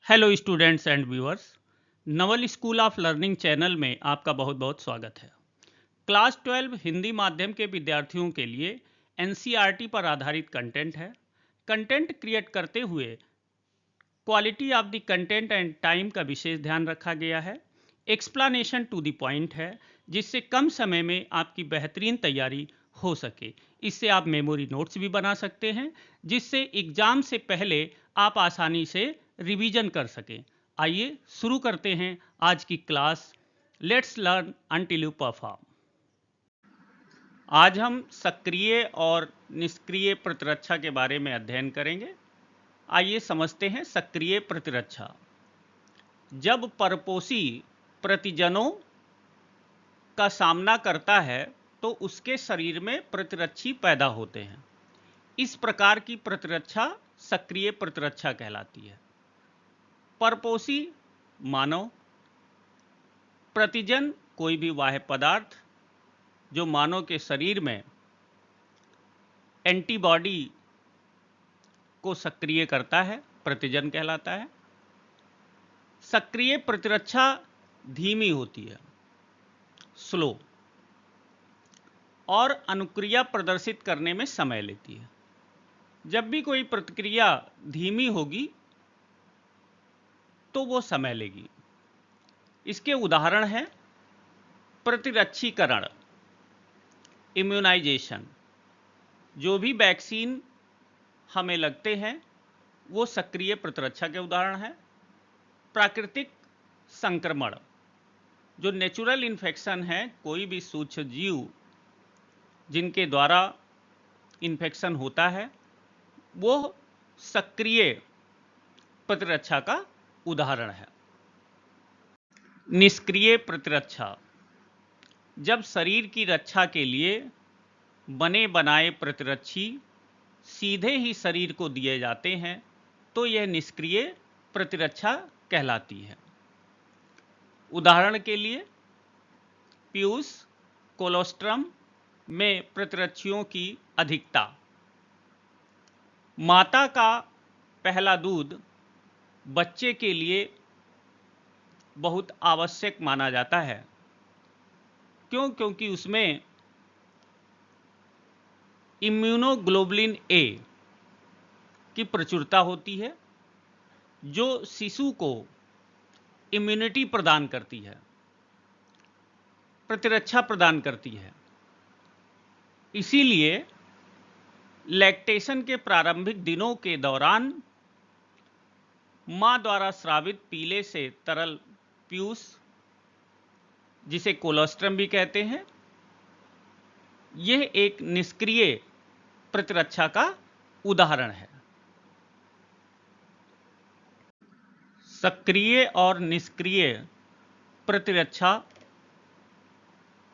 Hello students and viewers, Naval school of learning channel में आपका बहुत बहुत स्वागत है। क्लास 12 हिंदी माध्यम के विद्यार्थियों के लिए एनसीईआरटी पर आधारित कंटेंट है। कंटेंट क्रिएट करते हुए quality of the content and time का विशेष ध्यान रखा गया है। एक्सप्लेनेशन टू द पॉइंट है, जिससे कम समय में आपकी बेहतरीन तैयारी हो सके। इससे आप मेमोरी नोट्स भी बना सकते हैं, जिससे एग्जाम से पहले आप आसानी से रिवीजन कर सकें। आइए शुरू करते हैं आज की class. Let's learn until you perform. आज हम सक्रिय और निष्क्रिय प्रतिरक्षा के बारे में अध्ययन करेंगे। आइए समझते हैं सक्रिय प्रतिरक्षा। जब परपोषी प्रतिजनों का सामना करता है तो उसके शरीर में प्रतिरक्षी पैदा होते हैं। इस प्रकार की प्रतिरक्षा सक्रिय प्रतिरक्षा कहलाती है। परपोषी मानव, प्रतिजन कोई भी बाह्य पदार्थ जो मानव के शरीर में एंटीबॉडी को सक्रिय करता है, प्रतिजन कहलाता है। सक्रिय प्रतिरक्षा धीमी होती है, स्लो, और अनुक्रिया प्रदर्शित करने में समय लेती है। जब भी कोई प्रतिक्रिया धीमी होगी तो वो समय लेगी। इसके उदाहरण हैं प्रतिरक्षीकरण, इम्यूनाइजेशन। जो भी वैक्सीन हमें लगते हैं वो सक्रिय प्रतिरक्षा के उदाहरण हैं। प्राकृतिक संक्रमण, जो नेचुरल इन्फेक्शन है, कोई भी सूक्ष्म जीव जिनके द्वारा इन्फेक्शन होता है, वो सक्रिय प्रतिरक्षा का उदाहरण है। निष्क्रिय प्रतिरक्षा, जब शरीर की रक्षा के लिए बने बनाए प्रतिरक्षी सीधे ही शरीर को दिए जाते हैं तो यह निष्क्रिय प्रतिरक्षा कहलाती है। उदाहरण के लिए पीयूष, कोलोस्ट्रम में प्रतिरक्षियों की अधिकता। माता का पहला दूध बच्चे के लिए बहुत आवश्यक माना जाता है। क्योंकि उसमें इम्यूनोग्लोबुलिन ए की प्रचुरता होती है, जो शिशु को इम्यूनिटी प्रदान करती है, प्रतिरक्षा प्रदान करती है। इसीलिए लैक्टेशन के प्रारंभिक दिनों के दौरान मां द्वारा स्रावित पीले से तरल पीयूष, जिसे कोलोस्ट्रम भी कहते हैं, यह एक निष्क्रिय प्रतिरक्षा का उदाहरण है। सक्रिय और निष्क्रिय प्रतिरक्षा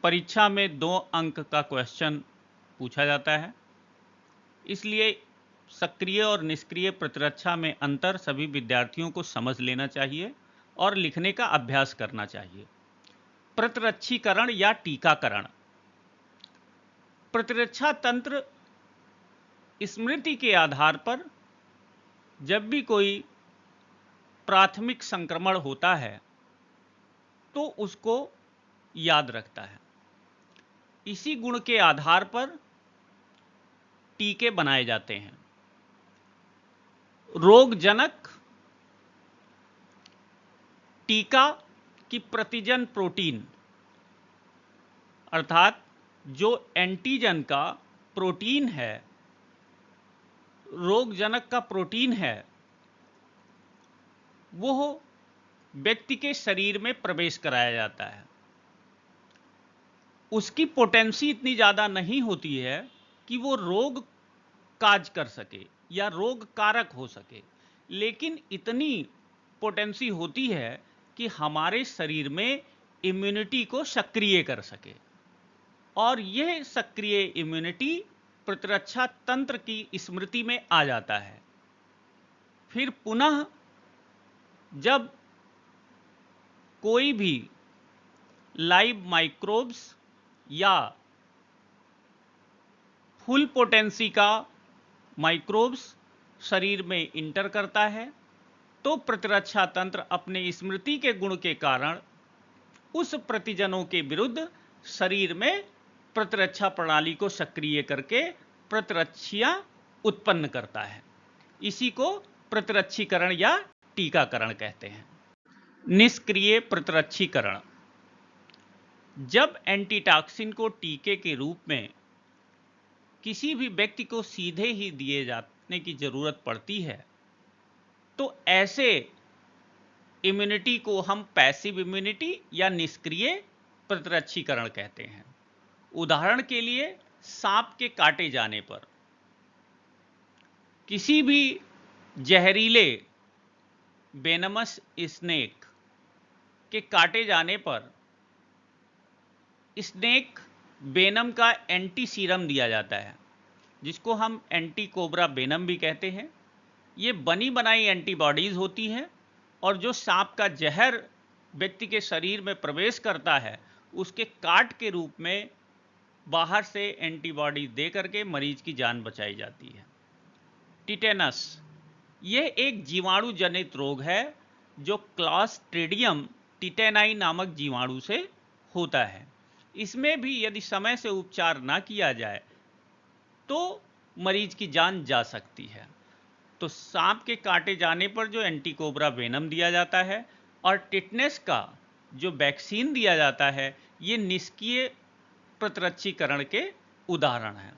परीक्षा में 2 अंक का क्वेश्चन पूछा जाता है। इसलिए सक्रिय और निष्क्रिय प्रतिरक्षा में अंतर सभी विद्यार्थियों को समझ लेना चाहिए और लिखने का अभ्यास करना चाहिए। प्रतिरक्षीकरण या टीकाकरण, प्रतिरक्षा तंत्र स्मृति के आधार पर जब भी कोई प्राथमिक संक्रमण होता है तो उसको याद रखता है। इसी गुण के आधार पर टीके बनाए जाते हैं। रोगजनक टीका की प्रतिजन प्रोटीन, अर्थात जो एंटीजन का प्रोटीन है, रोगजनक का प्रोटीन है, वो व्यक्ति के शरीर में प्रवेश कराया जाता है। उसकी पोटेंसी इतनी ज़्यादा नहीं होती है कि वो रोग काज कर सके या रोग कारक हो सके, लेकिन इतनी पोटेंसी होती है कि हमारे शरीर में इम्यूनिटी को सक्रिय कर सके। और यह सक्रिय इम्यूनिटी प्रतिरक्षा तंत्र की स्मृति में आ जाता है। फिर पुनः जब कोई भी लाइव माइक्रोब्स या फुल पोटेंसी का माइक्रोब्स शरीर में इंटर करता है तो प्रतिरक्षा तंत्र अपने स्मृति के गुण के कारण उस प्रतिजनों के विरुद्ध शरीर में प्रतिरक्षा प्रणाली को सक्रिय करके प्रतिरक्षियां उत्पन्न करता है। इसी को प्रतिरक्षीकरण या टीकाकरण कहते हैं। निष्क्रिय प्रतिरक्षीकरण: जब एंटीटॉक्सिन को टीके के रूप में किसी भी व्यक्ति को सीधे ही दिए जाने की जरूरत पड़ती है, तो ऐसे इम्यूनिटी को हम पैसिव इम्यूनिटी या निष्क्रिय प्रतिरक्षीकरण कहते हैं। उदाहरण के लिए, सांप के काटे जाने पर, किसी भी जहरीले वेनमस स्नेक के काटे जाने पर स्नेक वेनम का एंटी सीरम दिया जाता है, जिसको हम एंटी कोबरा वेनम भी कहते हैं। ये बनी बनाई एंटीबॉडीज होती हैं और जो सांप का जहर व्यक्ति के शरीर में प्रवेश करता है, उसके काट के रूप में बाहर से एंटीबॉडी दे करके मरीज की जान बचाई जाती है। टिटेनस: यह एक जीवाणु जनित रोग है जो क्लॉस्ट्रिडियम टिटेनाई नामक जीवाणु से होता है। इसमें भी यदि समय से उपचार ना किया जाए तो मरीज की जान जा सकती है। तो सांप के काटे जाने पर जो एंटीकोबरा वेनम दिया जाता है और टिटनेस का जो वैक्सीन दिया जाता है, ये निष्क्रिय प्रतिरक्षीकरण के उदाहरण हैं।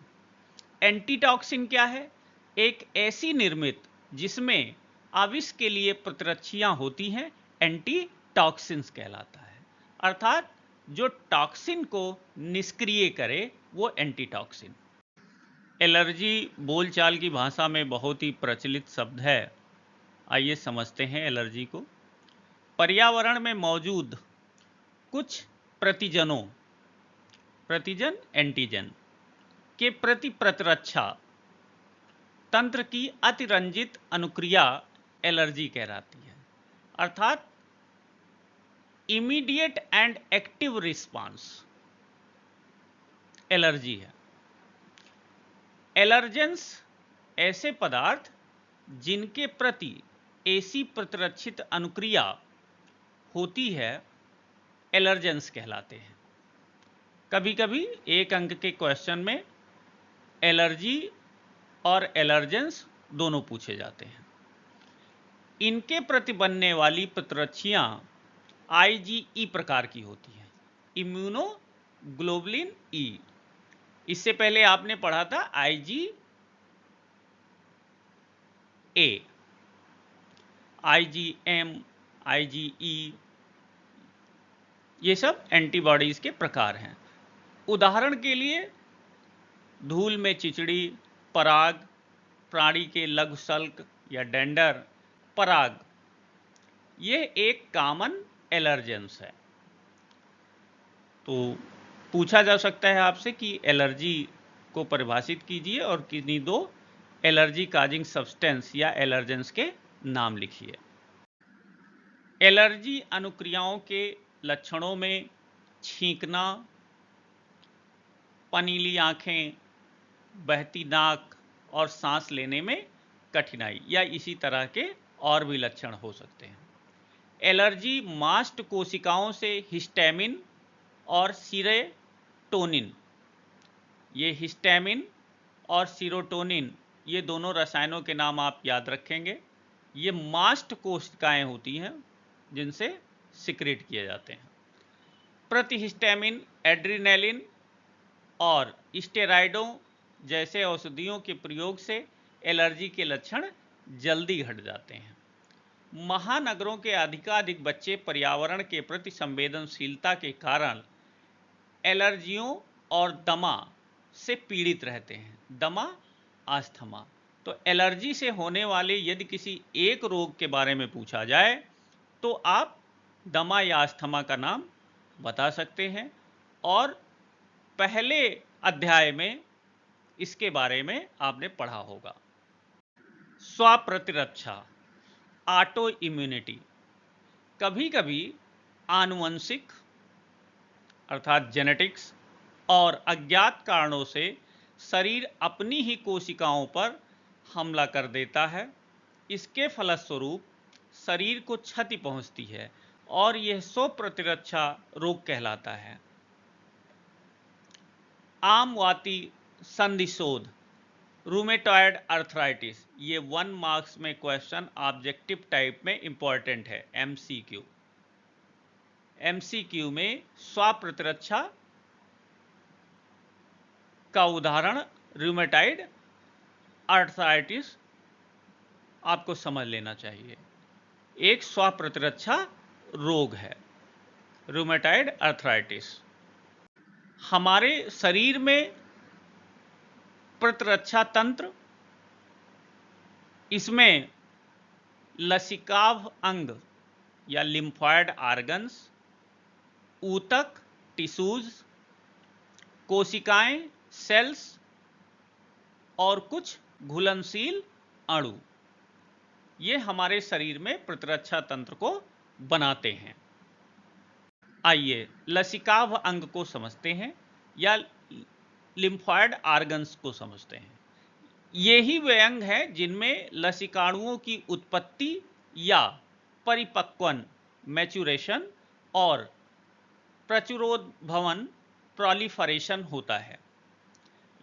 एंटीटॉक्सिन क्या है? एक ऐसी निर्मित जिसमें आविष के लिए प्रतिरक्षियां होती हैं, एंटीटॉक्सिन्स कहलाता है। अर्थात जो टॉक्सिन को निष्क्रिय करे वो एंटीटॉक्सिन। एलर्जी बोलचाल की भाषा में बहुत ही प्रचलित शब्द है। आइए समझते हैं एलर्जी को। पर्यावरण में मौजूद कुछ प्रतिजन एंटीजन के प्रति प्रतिरक्षा तंत्र की अतिरंजित अनुक्रिया एलर्जी कहलाती है। अर्थात immediate and active response allergy है। एलर्जेंस ऐसे पदार्थ जिनके प्रति ऐसी प्रतिरक्षित अनुक्रिया होती है, एलर्जेंस कहलाते हैं। कभी कभी एक अंक के क्वेश्चन में एलर्जी और एलर्जेंस दोनों पूछे जाते हैं। इनके प्रति बनने वाली प्रतिरक्षियां IgE प्रकार की होती हैं, इम्यूनोग्लोबुलिन E। इससे पहले आपने पढ़ा था IgA, IgM, IgE, ये सब एंटीबॉडीज के प्रकार हैं। उदाहरण के लिए धूल में चिचड़ी, पराग, प्राणी के लघु शल्क या डेंडर, पराग, ये एक कॉमन एलर्जेंस है। तो पूछा जा सकता है आपसे कि एलर्जी को परिभाषित कीजिए और किन्हीं दो एलर्जी काजिंग सब्सटेंस या एलर्जेंस के नाम लिखिए। एलर्जी अनुक्रियाओं के लक्षणों में छींकना, पनीली आंखें, बहती नाक और सांस लेने में कठिनाई या इसी तरह के और भी लक्षण हो सकते हैं। एलर्जी मास्ट कोशिकाओं से हिस्टैमिन और सीरोटोनिन, ये हिस्टैमिन और सीरोटोनिन, ये दोनों रसायनों के नाम आप याद रखेंगे। ये मास्ट कोशिकाएं होती हैं जिनसे सिक्रेट किए जाते हैं। प्रतिहिस्टैमिन, एड्रेनालिन और स्टेरॉइडों जैसे औषधियों के प्रयोग से एलर्जी के लक्षण जल्दी घट जाते हैं। महानगरों के अधिकाधिक बच्चे पर्यावरण के प्रति संवेदनशीलता के कारण एलर्जियों और दमा से पीड़ित रहते हैं। दमा, अस्थमा। तो एलर्जी से होने वाले यदि किसी एक रोग के बारे में पूछा जाए तो आप दमा या अस्थमा का नाम बता सकते हैं, और पहले अध्याय में इसके बारे में आपने पढ़ा होगा। स्वप्रतिरक्षा, ऑटो इम्यूनिटी। कभी कभी आनुवंशिक अर्थात जेनेटिक्स और अज्ञात कारणों से शरीर अपनी ही कोशिकाओं पर हमला कर देता है। इसके फलस्वरूप शरीर को क्षति पहुंचती है और यह स्व प्रतिरक्षा रोग कहलाता है। आम वाती संधिशोध, रूमेटॉयड अर्थराइटिस, ये 1 मार्क्स में क्वेश्चन ऑब्जेक्टिव टाइप में इंपॉर्टेंट है। एमसीक्यू में स्व प्रतिरक्षा का उदाहरण रूमेटॉयड अर्थराइटिस आपको समझ लेना चाहिए। एक स्व प्रतिरक्षा रोग है रूमेटॉयड अर्थराइटिस। हमारे शरीर में प्रतिरक्षा तंत्र, इसमें लसिकाभ अंग या लिम्फॉयड ऑर्गन्स, ऊतक टिश्यूज, कोशिकाएं सेल्स और कुछ घुलनशील अणु, ये हमारे शरीर में प्रतिरक्षा तंत्र को बनाते हैं। आइए लसिकाभ अंग को समझते हैं या लिम्फॉयड ऑर्गन्स को समझते हैं। ये ही वे अंग हैं जिनमें लसिकाणुओं की उत्पत्ति या परिपक्वन मैच्यूरेशन और प्रचुरोद्भवन प्रोलिफरेशन होता है।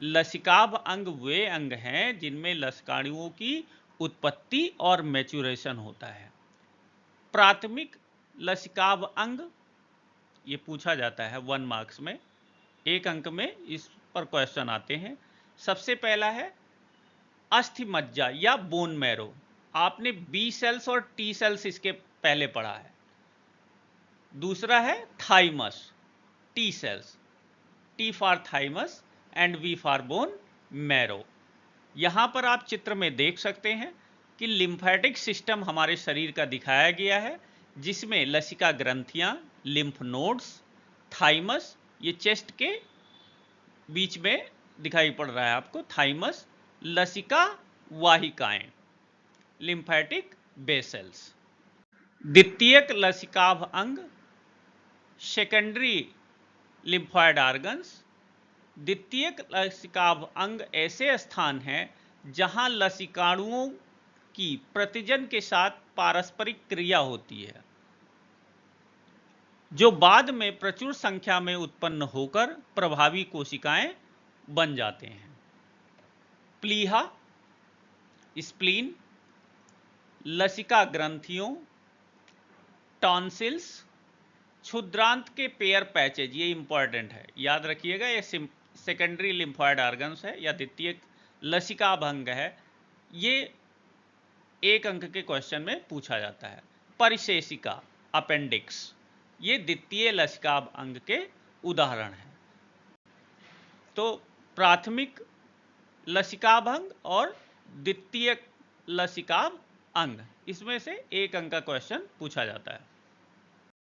लसिकाभ अंग वे अंग हैं जिनमें लसिकाणुओं की उत्पत्ति और मैच्यूरेशन होता है। प्राथमिक लसिकाभ अंग, ये पूछा जाता है 1 मार्क्स में, 1 अंक में इस पर क्वेश्चन आते हैं। सबसे पहला है अस्थि मज्जा या बोन मैरो। आपने बी सेल्स और टी सेल्स इसके पहले पढ़ा है। दूसरा है thymus, T cells, T for thymus and B for bone marrow. यहां पर आप चित्र में देख सकते हैं कि लिम्फेटिक सिस्टम हमारे शरीर का दिखाया गया है, जिसमें लसिका ग्रंथियां, लिम्फ नोड्स, थाइमस, ये चेस्ट के बीच में दिखाई पड़ रहा है आपको, थाइमस, लसिका वाहिकाएं, लिम्फेटिक बेसल्स। द्वितीयक लसिकाभ अंग, सेकेंडरी लिम्फॉयड ऑर्गन्स। द्वितीयक लसिकाभ अंग ऐसे स्थान हैं जहां लसिकाणुओं की प्रतिजन के साथ पारस्परिक क्रिया होती है, जो बाद में प्रचुर संख्या में उत्पन्न होकर प्रभावी कोशिकाएं बन जाते हैं। प्लीहा, स्प्लीन, लसिका ग्रंथियों, टॉन्सिल्स, क्षुद्रांत के पेयर पैचेज, ये इंपॉर्टेंट है, याद रखिएगा। ये सेकेंडरी लिम्फॉयड ऑर्गन्स है या द्वितीय लसिकाभ अंग है, ये 1 अंक के क्वेश्चन में पूछा जाता है। परिशेषिका, अपेंडिक्स, ये द्वितीय लसिकाभ अंग के उदाहरण हैं। तो प्राथमिक लसिकाभ अंग और द्वितीय लसिकाभ अंग, इसमें से 1 अंक का क्वेश्चन पूछा जाता है।